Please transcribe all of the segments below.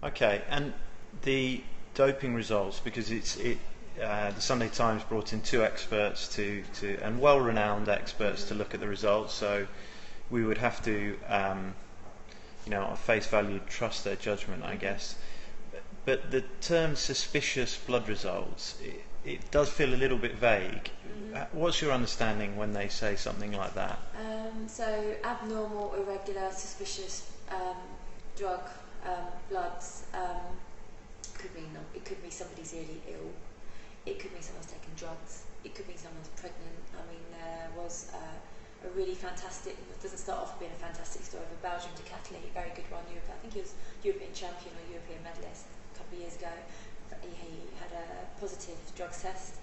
Okay, and the doping results, because the Sunday Times brought in two experts and well-renowned experts to look at the results, so we would have to, at face value, trust their judgment, I guess. But the term suspicious blood results, it does feel a little bit vague. What's your understanding when they say something like that? So abnormal, irregular, suspicious drug bloods it could mean somebody's really ill. It could mean someone's taking drugs. It could mean someone's pregnant. I mean, there was a really fantastic, it doesn't start off being a fantastic story, of a Belgian decathlete, very good one, I think he was European champion or European medalist a couple of years ago. He had a positive drug test,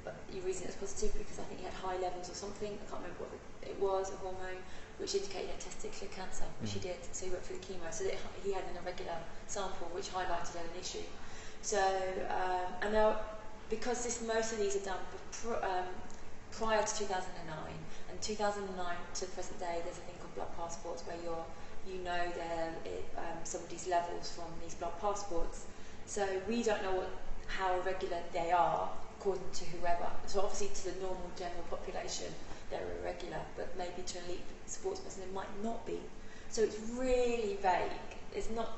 but the reason it was positive because I think he had high levels or something, I can't remember what it was, a hormone, which indicated he had testicular cancer, which he did, so he went through the chemo, so he had an irregular sample, which highlighted an issue. So, and now, because most of these are done prior to 2009, and 2009 to the present day, there's a thing called blood passports where somebody's levels from these blood passports. So we don't know how irregular they are according to whoever. So obviously to the normal general population, they're irregular, but maybe to an elite sports person it might not be. So it's really vague.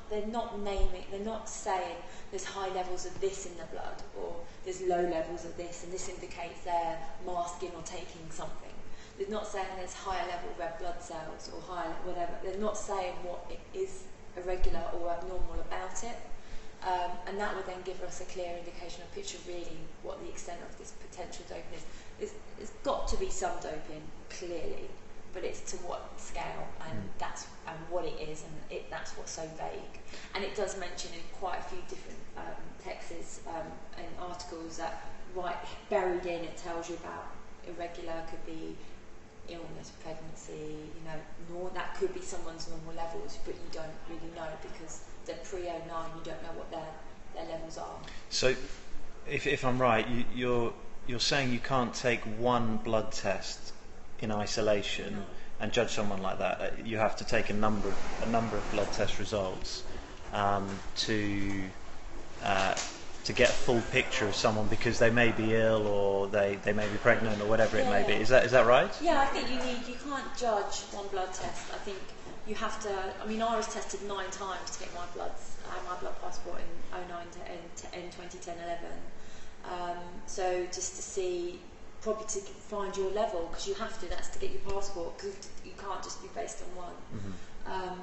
They're not naming, they're not saying there's high levels of this in the blood or there's low levels of this and this indicates they're masking or taking something. They're not saying there's higher level red blood cells or higher whatever. They're not saying what is irregular or abnormal about it. And that would then give us a clear indication, a picture of really what the extent of this potential doping is. There's got to be some doping, clearly, but it's to what scale and what it is, and that's what's so vague. And it does mention in quite a few different texts and articles that buried in it tells you about irregular could be illness, pregnancy, that could be someone's normal levels, but you don't really know because they're pre-09, you don't know what their levels are. So, if I'm right, you're saying you can't take one blood test in isolation and judge someone like that. You have to take a number of blood test results to get a full picture of someone, because they may be ill or they may be pregnant or whatever it may be. Is that right? Yeah, I think you can't judge one blood test. I think you have to. I mean, I was tested 9 times to get my bloods. I had my blood passport in 2009 to in 2010, 11. So just to see, probably to find your level, because you have to. That's to get your passport, because you can't just be based on one.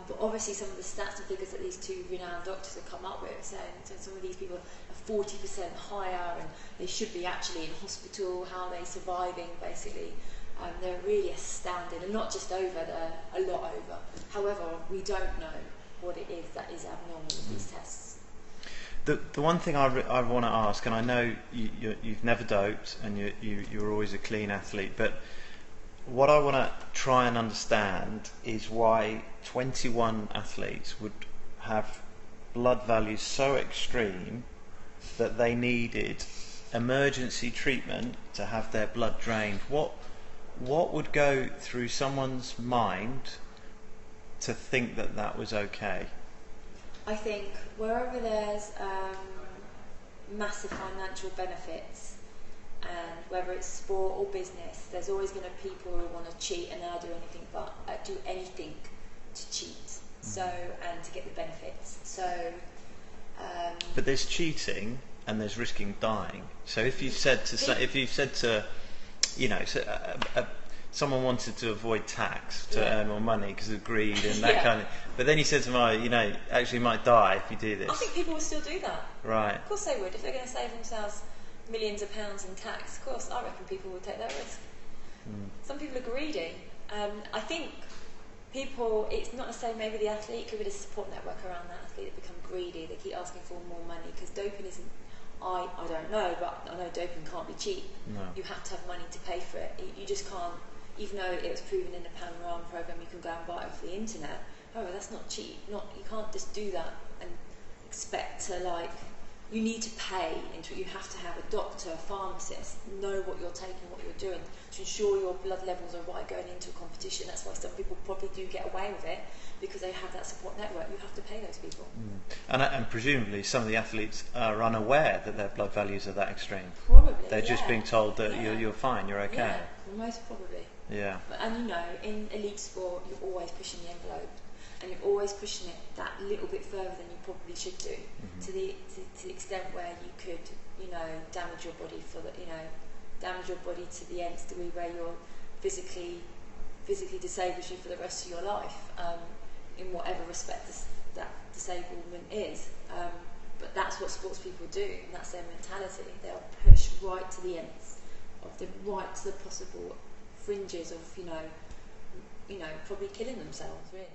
But obviously, some of the stats and figures that these two renowned doctors have come up with, saying so some of these people are 40% higher, and they should be actually in hospital. How they're surviving, basically. They're really astounding, and not just over, they're a lot over. However, we don't know what it is that is abnormal with these tests. The one thing I want to ask, and I know you've never doped and you're always a clean athlete, but what I want to try and understand is why 21 athletes would have blood values so extreme that they needed emergency treatment to have their blood drained. What would go through someone's mind to think that that was okay? I think wherever there's massive financial benefits, and whether it's sport or business, there's always going to be people who want to cheat, and they'll do anything to cheat. So, and to get the benefits. So. But there's cheating and there's risking dying. So if you said to someone wanted to avoid tax to earn more money because of greed and that kind of, but then you said to me, actually you might die if you do this. I think people would still do that. Right. Of course they would. If they're going to save themselves millions of pounds in tax, of course, I reckon people would take that risk. Some people are greedy. I think people, it's not necessarily maybe the athlete, it could be the support network around that athlete that become greedy, they keep asking for more money, because doping isn't, I don't know, but I know doping can't be cheap. No. You have to have money to pay for it. You just can't, even though it was proven in the Panorama program, you can go and buy it off the internet. However, that's not cheap. You can't just do that and expect to you need to pay into it. You have to have a doctor, a pharmacist, know what you're taking, what you're doing, to ensure your blood levels are right going into a competition. That's why some people probably do get away with it, because they have that support network. You have to pay those people. And presumably some of the athletes are unaware that their blood values are that extreme. Probably. They're just being told that you're fine, you're okay. Yeah, well, most probably. Yeah. And you know, in elite sport, you're always pushing the envelope, and you're always pushing it that little bit further than you probably should do, to the extent where you could, you know, damage your body damage your body to the nth degree, where you're physically disables you for the rest of your life, in whatever respect that disablement is. But that's what sports people do, and that's their mentality. They'll push right to the ends of right to the possible fringes of, you know, probably killing themselves, really.